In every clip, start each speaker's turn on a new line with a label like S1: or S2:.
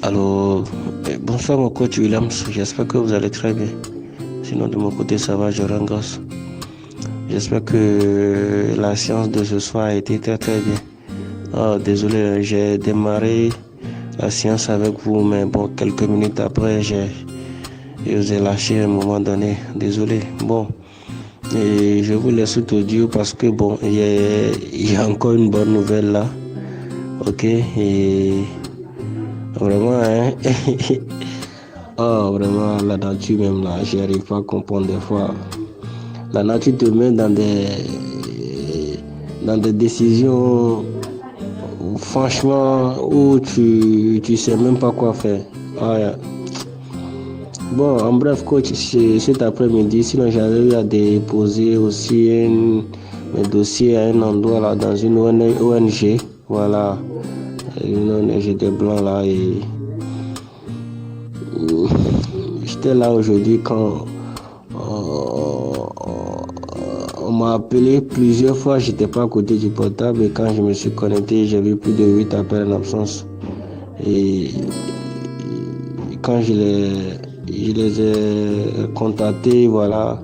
S1: Alors, bonsoir mon coach Williams, j'espère que vous allez très bien. Sinon de mon côté ça va, je rends grâce. J'espère que la séance de ce soir a été très très bien. Désolé, j'ai démarré la séance avec vous, mais bon, quelques minutes après, je vous ai lâché à un moment donné. Désolé. Bon, et je vous laisse tout audio parce que bon, il y a encore une bonne nouvelle là. Ok, et vraiment, hein. Oh, vraiment, la nature même là, j'y arrive pas à comprendre des fois. La nature te met dans des décisions, franchement, où tu sais même pas quoi faire. Ouais. Bon, en bref, coach, cet après-midi, sinon j'avais eu à déposer aussi mes dossiers à un endroit là, dans une ONG. Voilà, une ONG des Blancs là, et j'étais là aujourd'hui quand on m'a appelé plusieurs fois, j'étais pas à côté du portable et quand je me suis connecté, j'ai vu plus de 8 appels en absence. Et quand je les ai contactés, voilà,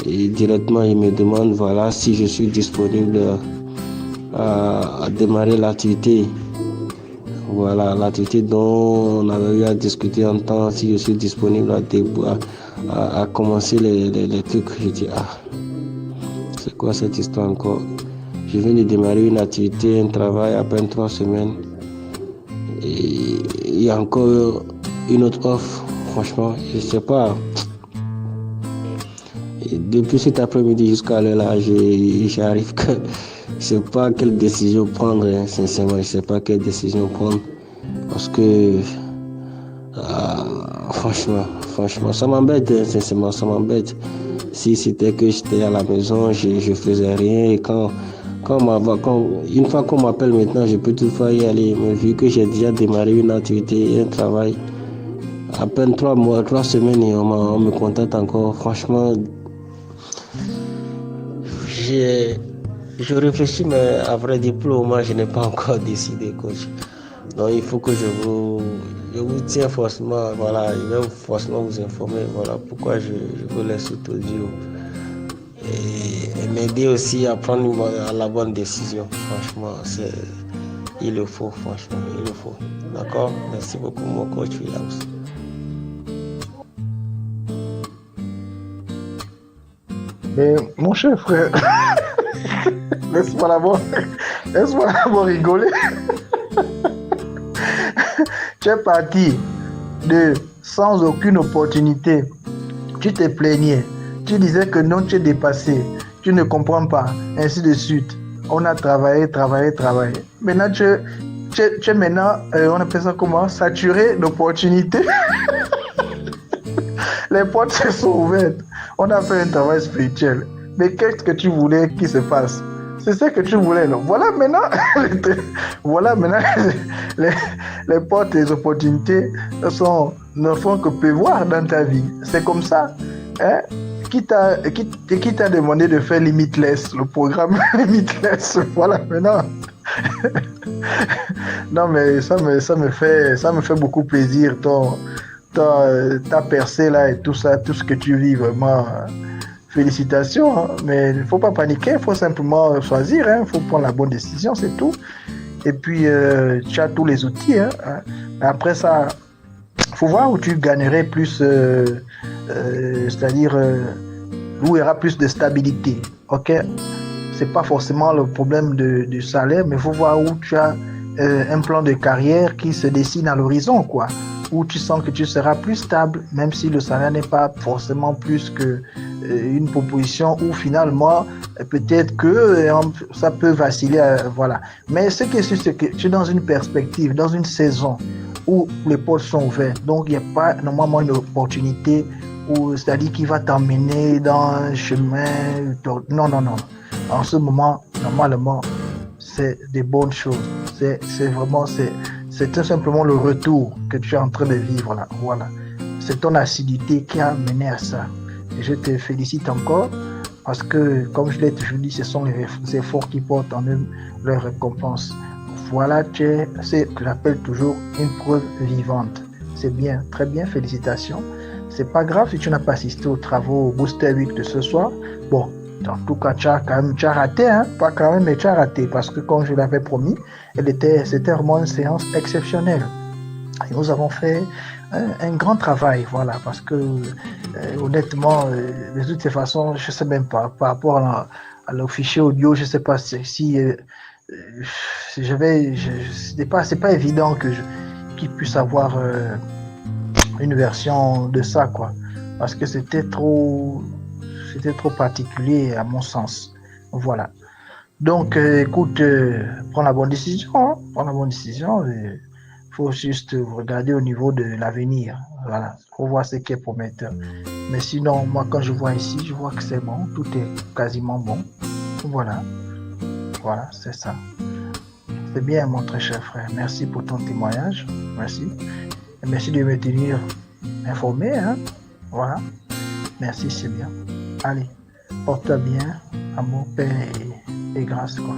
S1: et directement ils me demandent voilà si je suis disponible à démarrer l'activité. Voilà, l'activité dont on avait eu à discuter en temps, si je suis disponible à commencer les trucs. Je dis, c'est quoi cette histoire encore? Je viens de démarrer une activité, un travail à peine 3 semaines. Et il y a encore une autre offre. Franchement, je ne sais pas. Et depuis cet après-midi jusqu'à l'heure là, j'arrive que je ne sais pas quelle décision prendre. Hein. Sincèrement, je ne sais pas quelle décision prendre. Parce que franchement, ça m'embête. Hein. Sincèrement, ça m'embête. Si c'était que j'étais à la maison, je faisais rien. Et une fois qu'on m'appelle maintenant, je peux toutefois y aller. Mais vu que j'ai déjà démarré une activité, un travail, à peine 3 semaines et on me contacte encore. Franchement, je réfléchis, mais à vrai dire, pour le moment, je n'ai pas encore décidé, coach. Donc, il faut que je vous tiens forcément, voilà, je vais forcément vous informer, voilà, pourquoi je vous laisse tout audio. Et m'aider aussi à prendre la bonne décision. Franchement, il le faut, franchement, il le faut. D'accord? Merci beaucoup, mon coach Williams.
S2: Mais mon cher frère, laisse-moi d'abord rigoler. Tu es parti sans aucune opportunité. Tu te plaignais. Tu disais que non, tu es dépassé. Tu ne comprends pas. Ainsi de suite. On a travaillé. Maintenant, tu es maintenant, on appelle ça comment? Saturé d'opportunités. Les portes se sont ouvertes. On a fait un travail spirituel. Mais qu'est-ce que tu voulais qu'il se passe? C'est ça que tu voulais, non? Voilà maintenant les portes et les opportunités ne font que pleuvoir dans ta vie. C'est comme ça. Hein? Qui t'a demandé de faire Limitless, le programme Limitless? Voilà maintenant. Non, mais ça me fait beaucoup plaisir, ta percée là et tout ça, tout ce que tu vis, vraiment. Félicitations, hein. Mais il ne faut pas paniquer, il faut simplement choisir, il faut prendre la bonne décision, c'est tout. Et puis, tu as tous les outils. Après ça, il faut voir où tu gagnerais plus, c'est-à-dire où il y aura plus de stabilité. Ok, c'est pas forcément le problème du salaire, mais il faut voir où tu as un plan de carrière qui se dessine à l'horizon, quoi. Où tu sens que tu seras plus stable, même si le salaire n'est pas forcément plus que une proposition où finalement peut-être que ça peut vaciller, voilà. Mais ce qui est sûr, c'est que tu es dans une perspective, dans une saison où les portes sont ouvertes, donc il n'y a pas normalement une opportunité c'est-à-dire qui va t'emmener dans un chemin. Non. En ce moment, normalement, c'est des bonnes choses. C'est tout simplement le retour que tu es en train de vivre là. Voilà. C'est ton assiduité qui a mené à ça. Et je te félicite encore parce que, comme je l'ai toujours dit, ce sont les efforts qui portent en eux leur récompense. voilà, c'est ce que j'appelle toujours une preuve vivante. C'est bien, très bien, félicitations. C'est pas grave si tu n'as pas assisté aux travaux Booster Week de ce soir. Bon, en tout cas, tu as raté, hein? Pas quand même, mais tu as raté parce que comme je l'avais promis, c'était vraiment une séance exceptionnelle. Et nous avons fait un grand travail, voilà, parce que honnêtement, de toutes les façons, je sais même pas, par rapport à fichier audio, je sais pas si c'est pas évident qu'il puisse avoir une version de ça, quoi, parce que c'était trop particulier à mon sens, voilà. Donc, écoute, prends la bonne décision, hein, prends la bonne décision. Faut juste regarder au niveau de l'avenir. Voilà, faut voir ce qui est prometteur. Mais sinon, moi, quand je vois ici, je vois que c'est bon, tout est quasiment bon. Voilà, voilà, c'est ça. C'est bien, mon très cher frère. Merci pour ton témoignage. Merci. Et merci de me tenir informé, hein. Voilà. Merci, c'est bien. Allez, porte-toi bien, amour, paix et grâce, quoi.